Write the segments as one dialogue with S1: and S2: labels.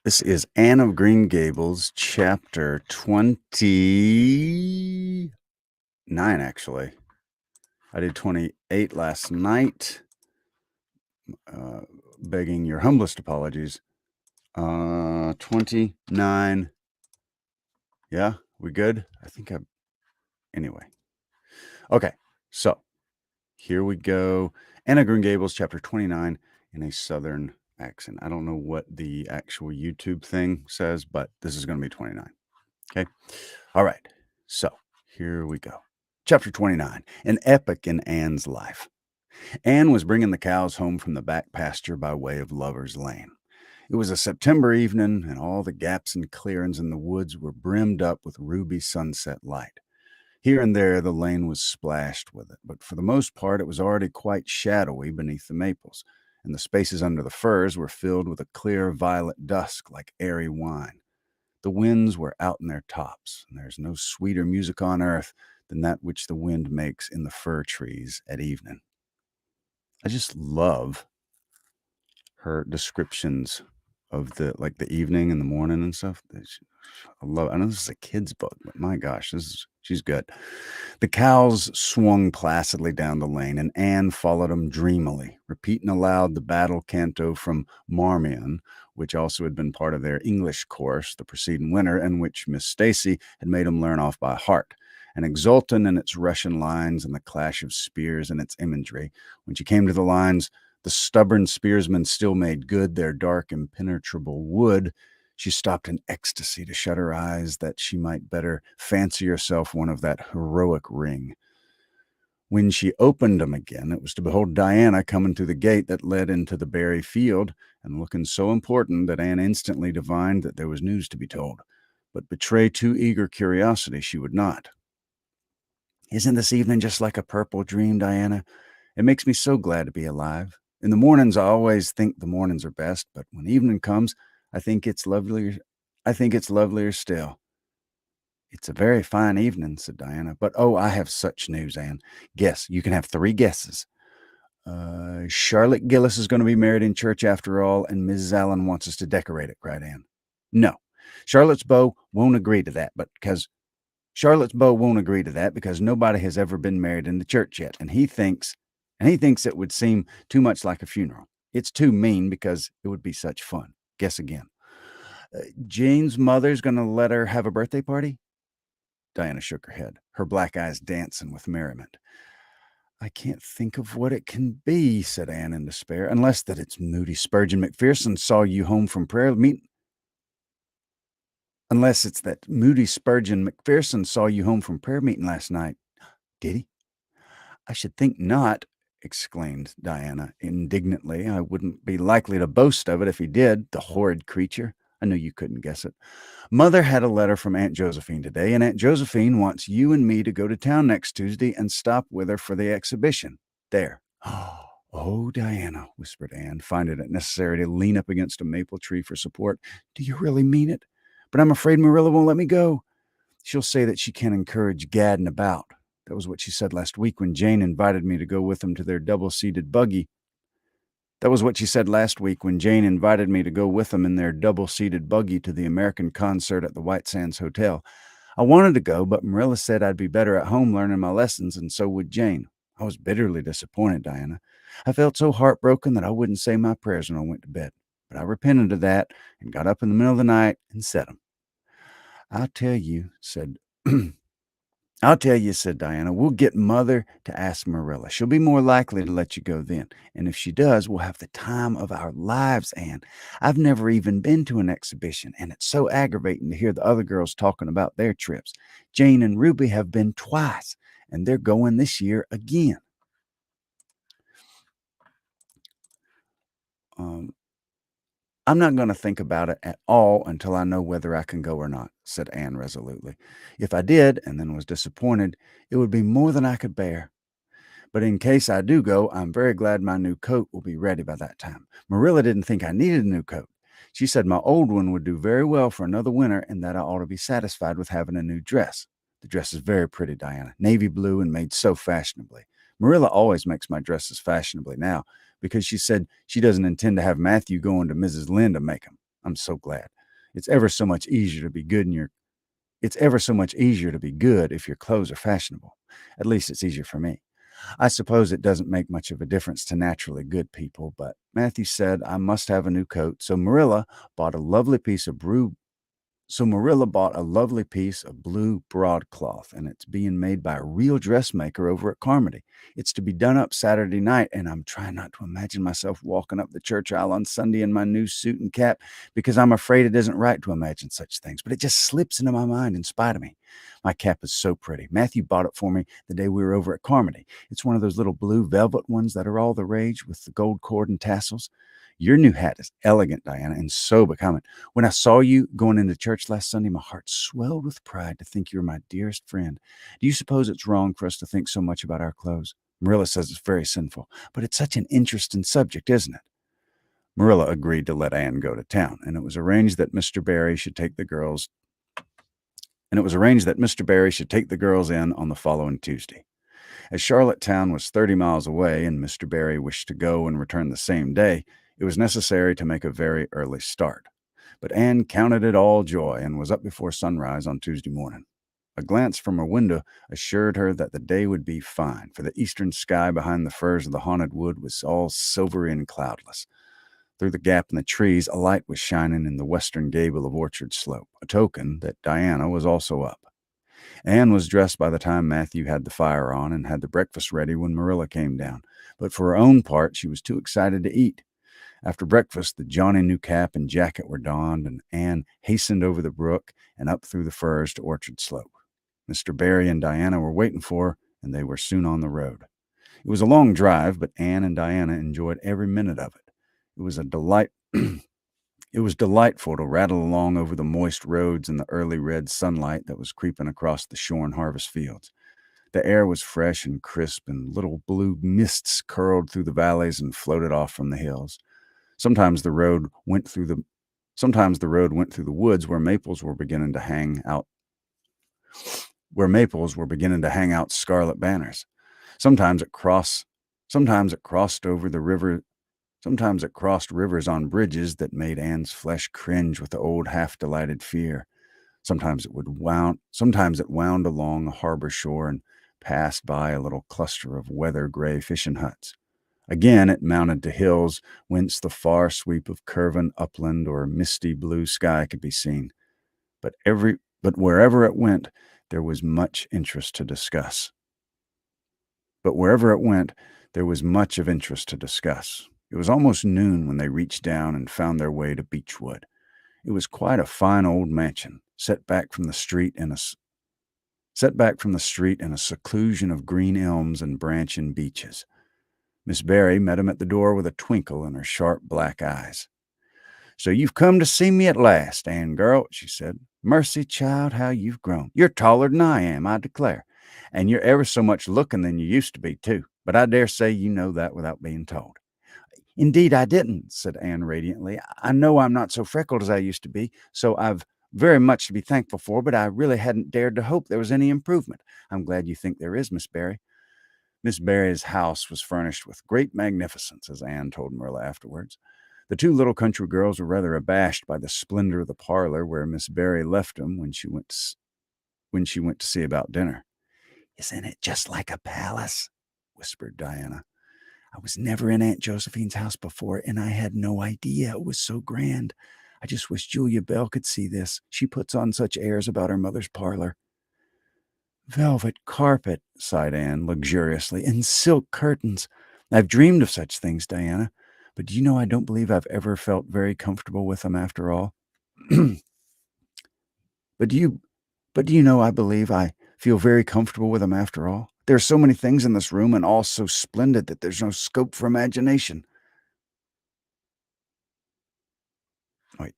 S1: This is Anne of Green Gables, chapter 29, actually. I did 28 last night, begging your humblest apologies. 29. Yeah, we good? Anyway. Okay, so here we go. Anne of Green Gables, chapter 29, in a southern accent. I don't know what the actual YouTube thing says, but this is going to be 29. Okay. All right. So here we go. Chapter 29, an epic in Anne's life. Anne was bringing the cows home from the back pasture by way of Lover's Lane. It was a September evening, and all the gaps and clearings in the woods were brimmed up with ruby sunset light. Here and there the lane was splashed with it, but for the most part it was already quite shadowy beneath the maples, and the spaces under the firs were filled with a clear violet dusk like airy wine. The winds were out in their tops, and there's no sweeter music on earth than that which the wind makes in the fir trees at evening. I just love her descriptions of the evening and the morning and stuff. I know this is a kid's book, but my gosh, she's good. The cows swung placidly down the lane, and Anne followed them dreamily, repeating aloud the battle canto from Marmion, which also had been part of their English course the preceding winter, and which Miss Stacy had made them learn off by heart. And exultant in its Russian lines and the clash of spears and its imagery, when she came to the lines, "The stubborn spearsmen still made good their dark impenetrable wood," she stopped in ecstasy to shut her eyes that she might better fancy herself one of that heroic ring. When she opened them again, it was to behold Diana coming through the gate that led into the berry field, and looking so important that Anne instantly divined that there was news to be told. But betray too eager curiosity she would not. "Isn't this evening just like a purple dream, Diana? It makes me so glad to be alive. In the mornings, I always think the mornings are best, but when evening comes, I think it's lovelier. I think it's lovelier still." "It's a very fine evening," said Diana. "But oh, I have such news, Anne. Guess. You can have 3 guesses. Charlotte Gillis is going to be married in church after all, and Mrs. Allen wants us to decorate it," cried Anne. "No, Charlotte's beau won't agree to that, because nobody has ever been married in the church yet, and he thinks it would seem too much like a funeral. It's too mean because it would be such fun. Guess again." "Jane's mother's going to let her have a birthday party?" Diana shook her head, her black eyes dancing with merriment. "I can't think of what it can be," said Anne in despair, "unless that it's Moody Spurgeon McPherson saw you home from prayer meeting. Unless it's that Moody Spurgeon McPherson saw you home from prayer meeting last night." "Did he?" "I should think not," exclaimed Diana indignantly. "I wouldn't be likely to boast of it if he did, the horrid creature. I knew you couldn't guess it. Mother had a letter from Aunt Josephine today, and Aunt Josephine wants you and me to go to town next Tuesday and stop with her for the exhibition. There." "Oh, Diana," whispered Anne, finding it necessary to lean up against a maple tree for support. "Do you really mean it? But I'm afraid Marilla won't let me go. She'll say that she can't encourage gadding about. That was what she said last week when Jane invited me to go with them to their double-seated buggy. That was what she said last week when Jane invited me to go with them in their double-seated buggy to the American concert at the White Sands Hotel. I wanted to go, but Marilla said I'd be better at home learning my lessons, and so would Jane. I was bitterly disappointed, Diana. I felt so heartbroken that I wouldn't say my prayers when I went to bed. But I repented of that and got up in the middle of the night and said them. I'll tell you, said Diana, we'll get Mother to ask Marilla. She'll be more likely to let you go then. And if she does, we'll have the time of our lives, Anne. I've never even been to an exhibition, and it's so aggravating to hear the other girls talking about their trips. Jane and Ruby have been twice, and they're going this year again." "I'm not going to think about it at all until I know whether I can go or not," said Anne resolutely. "If I did and then was disappointed, it would be more than I could bear. But in case I do go, I'm very glad my new coat will be ready by that time. Marilla didn't think I needed a new coat. She said my old one would do very well for another winter and that I ought to be satisfied with having a new dress. The dress is very pretty, Diana, navy blue and made so fashionably. Marilla always makes my dresses fashionably now because she said she doesn't intend to have Matthew going to Mrs. Lynde to make them. I'm so glad. It's ever so much easier to be good in your It's ever so much easier to be good if your clothes are fashionable. At least it's easier for me. I suppose it doesn't make much of a difference to naturally good people, but Matthew said I must have a new coat, bought a lovely piece of brew so Marilla bought a lovely piece of blue broadcloth, and it's being made by a real dressmaker over at Carmody. It's to be done up Saturday night, and I'm trying not to imagine myself walking up the church aisle on Sunday in my new suit and cap because I'm afraid it isn't right to imagine such things, but it just slips into my mind in spite of me. My cap is so pretty. Matthew bought it for me the day we were over at Carmody. It's one of those little blue velvet ones that are all the rage with the gold cord and tassels. Your new hat is elegant, Diana, and so becoming. When I saw you going into church last Sunday, my heart swelled with pride to think you were my dearest friend. Do you suppose it's wrong for us to think so much about our clothes? Marilla says it's very sinful, but it's such an interesting subject, isn't it? Marilla agreed to let Anne go to town, and it was arranged that Mr. Barry should take the girls in on the following Tuesday. As Charlottetown was 30 miles away and Mr. Barry wished to go and return the same day, it was necessary to make a very early start. But Anne counted it all joy and was up before sunrise on Tuesday morning. A glance from her window assured her that the day would be fine, for the eastern sky behind the firs of the haunted wood was all silvery and cloudless. Through the gap in the trees, a light was shining in the western gable of Orchard Slope, a token that Diana was also up. Anne was dressed by the time Matthew had the fire on and had the breakfast ready when Marilla came down, but for her own part she was too excited to eat. After breakfast, the Johnny new cap and jacket were donned, and Anne hastened over the brook and up through the firs to Orchard Slope. Mr. Barry and Diana were waiting for her, and they were soon on the road. It was a long drive, but Anne and Diana enjoyed every minute of it. It was a delight. It was delightful to rattle along over the moist roads in the early red sunlight that was creeping across the shorn harvest fields. The air was fresh and crisp, and little blue mists curled through the valleys and floated off from the hills. Sometimes the road went through the woods where maples were beginning to hang out scarlet banners. Sometimes it crossed over the river. Sometimes it crossed rivers on bridges that made Anne's flesh cringe with the old half-delighted fear. Sometimes it wound along a harbor shore and passed by a little cluster of weather-gray fishing huts. Again, it mounted to hills whence the far sweep of curving upland or misty blue sky could be seen. But wherever it went, there was much interest to discuss. It was almost noon when they reached down and found their way to Beechwood. It was quite a fine old mansion, set back from the street in a seclusion of green elms and branching beeches. Miss Barry met him at the door with a twinkle in her sharp black eyes. "So you've come to see me at last, Anne girl," she said. "Mercy, child, how you've grown. You're taller than I am, I declare. And you're ever so much looking than you used to be, too. But I dare say you know that without being told." "Indeed I didn't," said Anne radiantly. "I know I'm not so freckled as I used to be, so I've very much to be thankful for, but I really hadn't dared to hope there was any improvement. I'm glad you think there is, Miss Barry." Miss Barry's house was furnished with great magnificence, as Anne told Marilla afterwards. The two little country girls were rather abashed by the splendor of the parlor where Miss Barry left them when she went to see about dinner. "Isn't it just like a palace?" whispered Diana. "I was never in Aunt Josephine's house before, and I had no idea it was so grand. I just wish Julia Bell could see this. She puts on such airs about her mother's parlor." "Velvet carpet," sighed Anne luxuriously, "and silk curtains. I've dreamed of such things, Diana. But do you know I don't believe I've ever felt very comfortable with them after all." But do you know I believe I feel very comfortable with them after all? There are so many things in this room and all so splendid that there's no scope for imagination. Wait.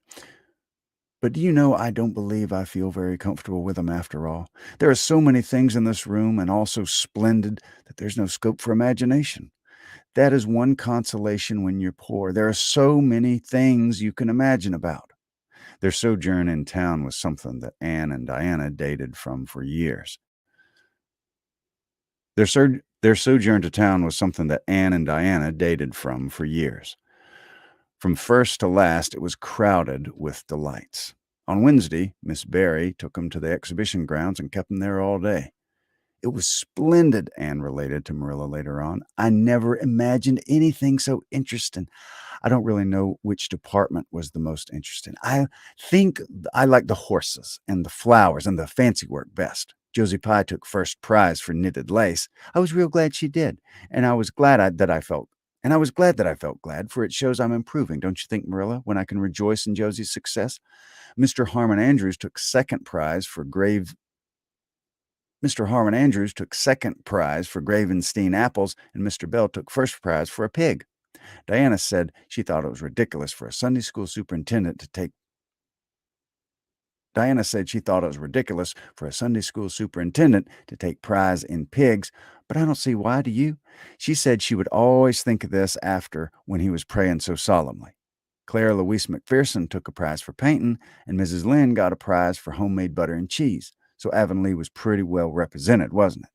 S1: But do you know I don't believe I feel very comfortable with them after all? There are so many things in this room and all so splendid that there's no scope for imagination. That is one consolation when you're poor. There are so many things you can imagine about. Their sojourn in town was something that Anne and Diana dated from for years. Their sojourn to town was something that Anne and Diana dated from for years. From first to last, it was crowded with delights. On Wednesday, Miss Barry took him to the exhibition grounds and kept him there all day. It was splendid, Anne related to Marilla later on. I never imagined anything so interesting. I don't really know which department was the most interesting. I think I like the horses and the flowers and the fancy work best. Josie Pye took first prize for knitted lace. I was real glad she did, and I was glad that I felt. And I was glad that I felt glad, for it shows I'm improving, don't you think, Marilla, when I can rejoice in Josie's success? Mr. Harmon Andrews took second prize for Mr. Harmon Andrews took second prize for Gravenstein apples, and Mr. Bell took first prize for a pig. Diana said she thought it was ridiculous for a Sunday school superintendent to take Diana said she thought it was ridiculous for a Sunday school superintendent to take prize in pigs, but I don't see why, do you? She said she would always think of this after when he was praying so solemnly. Clara Louise McPherson took a prize for painting, and Mrs. Lynde got a prize for homemade butter and cheese. So Avonlea was pretty well represented, wasn't it?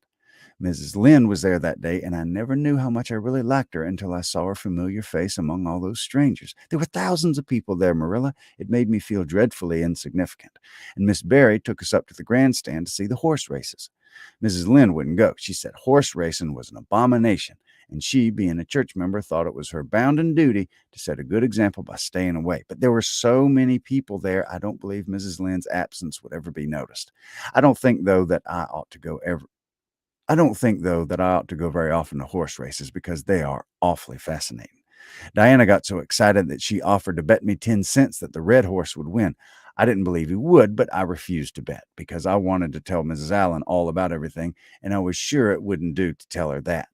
S1: Mrs. Lynde was there that day, and I never knew how much I really liked her until I saw her familiar face among all those strangers. There were thousands of people there, Marilla. It made me feel dreadfully insignificant. And Miss Barry took us up to the grandstand to see the horse races. Mrs. Lynde wouldn't go. She said horse racing was an abomination, and she, being a church member, thought it was her bounden duty to set a good example by staying away. But there were so many people there, I don't believe Mrs. Lynde's absence would ever be noticed. I don't think, though, that I ought to go very often to horse races because they are awfully fascinating. Diana got so excited that she offered to bet me 10 cents that the red horse would win. I didn't believe he would, but I refused to bet because I wanted to tell Mrs. Allen all about everything, and I was sure it wouldn't do to tell her that.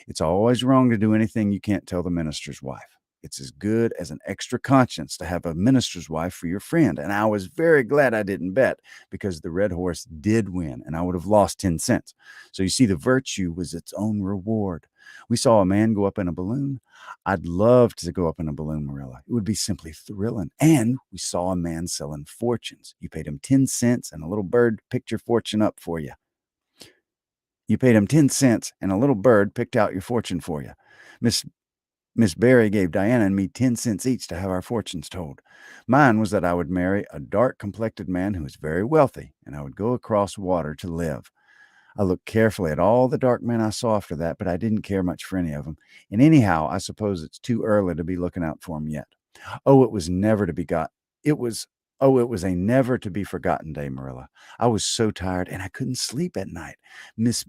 S1: It's always wrong to do anything you can't tell the minister's wife. It's as good as an extra conscience to have a minister's wife for your friend, and I was very glad I didn't bet because the red horse did win, and I would have lost 10 cents. So you see, the virtue was its own reward. We saw a man go up in a balloon. I'd love to go up in a balloon, Marilla. It would be simply thrilling. And we saw a man selling fortunes. You paid him 10 cents, and a little bird picked your fortune up for you. You paid him 10 cents, and a little bird picked out your fortune for you. Miss Barry gave Diana and me 10 cents each to have our fortunes told. Mine was that I would marry a dark-complected man who was very wealthy, and I would go across water to live. I looked carefully at all the dark men I saw after that, but I didn't care much for any of them. And anyhow, I suppose it's too early to be looking out for them yet. Oh, it was never to be got. It was it was a never to be forgotten day, Marilla. I was so tired and I couldn't sleep at night. Miss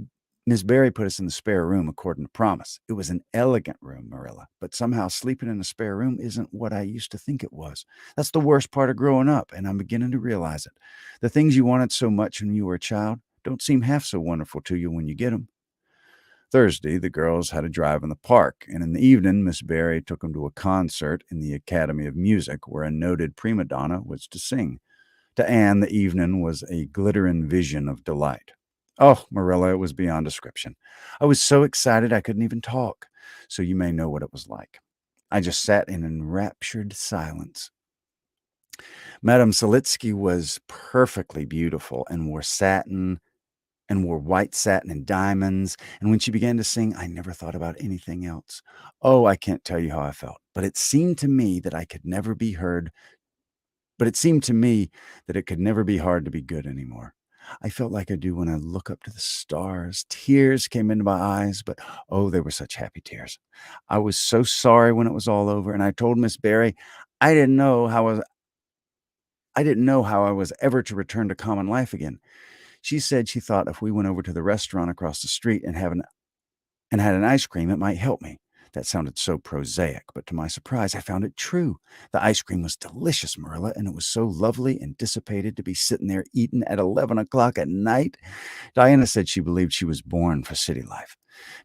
S1: Barry put us in the spare room according to promise. It was an elegant room, Marilla, but somehow sleeping in a spare room isn't what I used to think it was. That's the worst part of growing up, and I'm beginning to realize it. The things you wanted so much when you were a child don't seem half so wonderful to you when you get them. Thursday, the girls had a drive in the park, and in the evening, Miss Barry took them to a concert in the Academy of Music where a noted prima donna was to sing. To Anne, the evening was a glittering vision of delight. Oh, Marilla, it was beyond description. I was so excited I couldn't even talk, so you may know what it was like. I just sat in enraptured silence. Madame Selitsky was perfectly beautiful and wore white satin and diamonds, and when she began to sing, I never thought about anything else. Oh, I can't tell you how I felt, but it seemed to me that it could never be hard to be good anymore. I felt like I do when I look up to the stars. Tears came into my eyes, but oh, they were such happy tears. I was so sorry when it was all over, and I told Miss Barry I didn't know how I was ever to return to common life again. She said she thought if we went over to the restaurant across the street and had an ice cream, it might help me. That sounded so prosaic, but to my surprise, I found it true. The ice cream was delicious, Marilla, and it was so lovely and dissipated to be sitting there eating at 11 o'clock at night. Diana said she believed she was born for city life.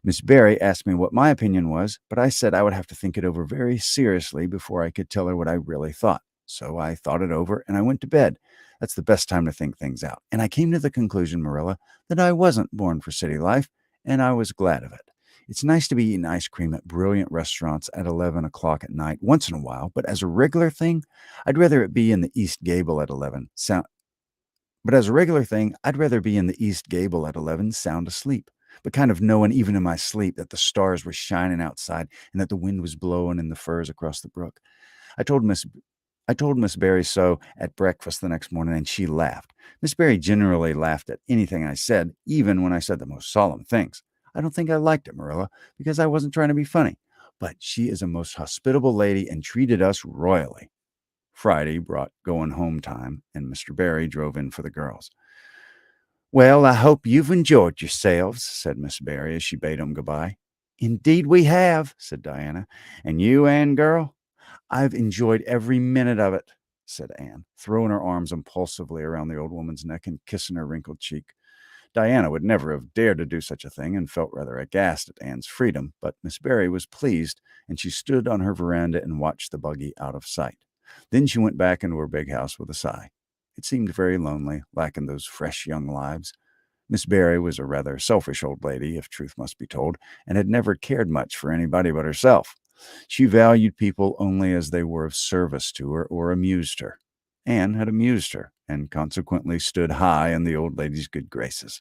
S1: Miss Barry asked me what my opinion was, but I said I would have to think it over very seriously before I could tell her what I really thought. So I thought it over and I went to bed. That's the best time to think things out. And I came to the conclusion, Marilla, that I wasn't born for city life, and I was glad of it. It's nice to be eating ice cream at brilliant restaurants at 11 o'clock at night once in a while, but as a regular thing, I'd rather it be in the East Gable at 11. But as a regular thing, I'd rather be in the East Gable at 11 sound asleep, but kind of knowing even in my sleep that the stars were shining outside and that the wind was blowing in the firs across the brook. I told Miss I told Miss Barry so at breakfast the next morning, and she laughed. Miss Barry generally laughed at anything I said, even when I said the most solemn things. I don't think I liked it, Marilla, because I wasn't trying to be funny. But she is a most hospitable lady and treated us royally. Friday brought going home time, and Mr. Barry drove in for the girls. Well, I hope you've enjoyed yourselves, said Miss Barry as she bade them goodbye. Indeed we have, said Diana. And you, Anne girl? I've enjoyed every minute of it, said Anne, throwing her arms impulsively around the old woman's neck and kissing her wrinkled cheek. Diana would never have dared to do such a thing and felt rather aghast at Anne's freedom, but Miss Barry was pleased, and she stood on her veranda and watched the buggy out of sight. Then she went back into her big house with a sigh. It seemed very lonely, lacking those fresh young lives. Miss Barry was a rather selfish old lady, if truth must be told, and had never cared much for anybody but herself. She valued people only as they were of service to her or amused her. Anne had amused her, and consequently stood high in the old lady's good graces.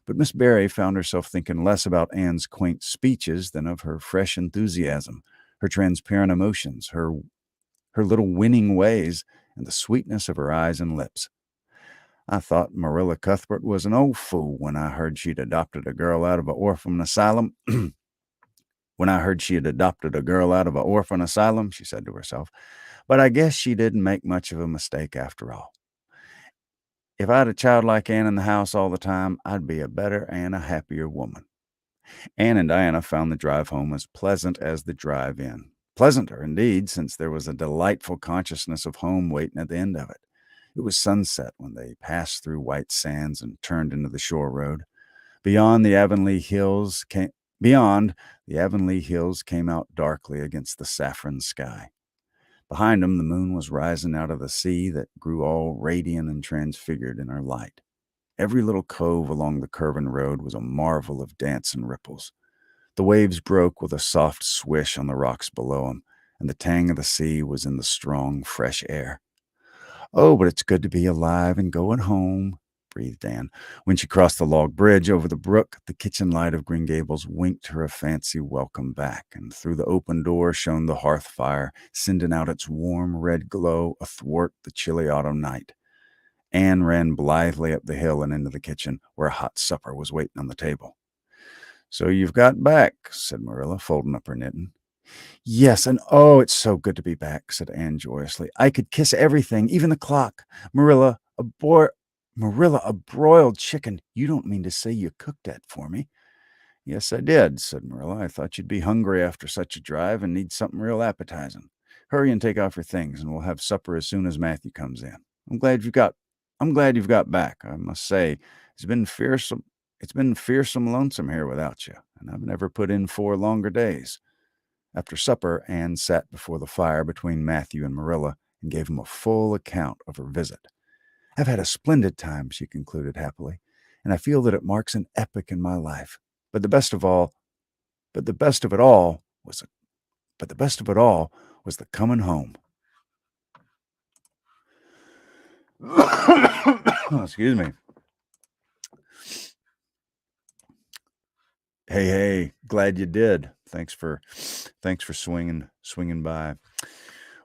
S1: But Miss Barry found herself thinking less about Anne's quaint speeches than of her fresh enthusiasm, her transparent emotions, her little winning ways, and the sweetness of her eyes and lips. I thought Marilla Cuthbert was an old fool when I heard she'd adopted a girl out of an orphan asylum. When I heard she had adopted a girl out of an orphan asylum, she said to herself. But I guess she didn't make much of a mistake after all. If I had a child like Anne in the house all the time, I'd be a better and a happier woman. Anne and Diana found the drive home as pleasant as the drive in. Pleasanter, indeed, since there was a delightful consciousness of home waiting at the end of it. It was sunset when they passed through White Sands and turned into the shore road. Beyond, the Avonlea Hills came out darkly against the saffron sky. Behind them, the moon was rising out of the sea that grew all radiant and transfigured in her light. Every little cove along the curving road was a marvel of dancing ripples. The waves broke with a soft swish on the rocks below them, and the tang of the sea was in the strong, fresh air. Oh, but it's good to be alive and going home, breathed Anne. When she crossed the log bridge over the brook, the kitchen light of Green Gables winked her a fancy welcome back, and through the open door shone the hearth fire, sending out its warm red glow athwart the chilly autumn night. Anne ran blithely up the hill and into the kitchen, where a hot supper was waiting on the table. So you've got back, said Marilla, folding up her knitting. Yes, and oh, it's so good to be back, said Anne joyously. I could kiss everything, even the clock. Marilla, a broiled chicken. You don't mean to say you cooked that for me? Yes, I did, said Marilla. I thought you'd be hungry after such a drive and need something real appetizing. Hurry and take off your things, and we'll have supper as soon as Matthew comes in. I'm glad you've got back. I must say, it's been fearsome lonesome here without you, and I've never put in 4 longer days. After supper, Anne sat before the fire between Matthew and Marilla and gave him a full account of her visit. I've had a splendid time, she concluded happily, and I feel that it marks an epoch in my life. But the best of it all was the coming home. Excuse me. Hey, glad you did. Thanks for swinging by.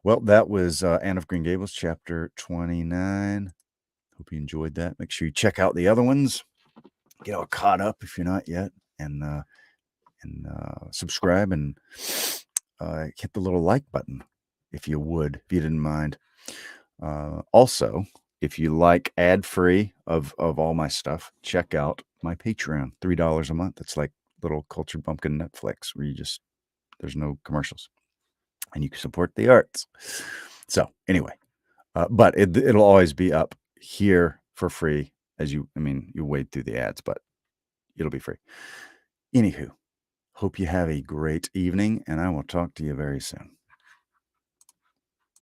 S1: Well, that was Anne of Green Gables, chapter 29. Hope you enjoyed that. Make sure you check out the other ones. Get all caught up if you're not yet, and subscribe and hit the little like button if you didn't mind. Also, if you like ad-free of all my stuff, check out my Patreon. $3 a month. It's like little Cultured Bumpkin Netflix where there's no commercials and you can support the arts. So anyway, but it'll always be up here for free you wade through the ads, but it'll be free. Anywho, hope you have a great evening, and I will talk to you very soon.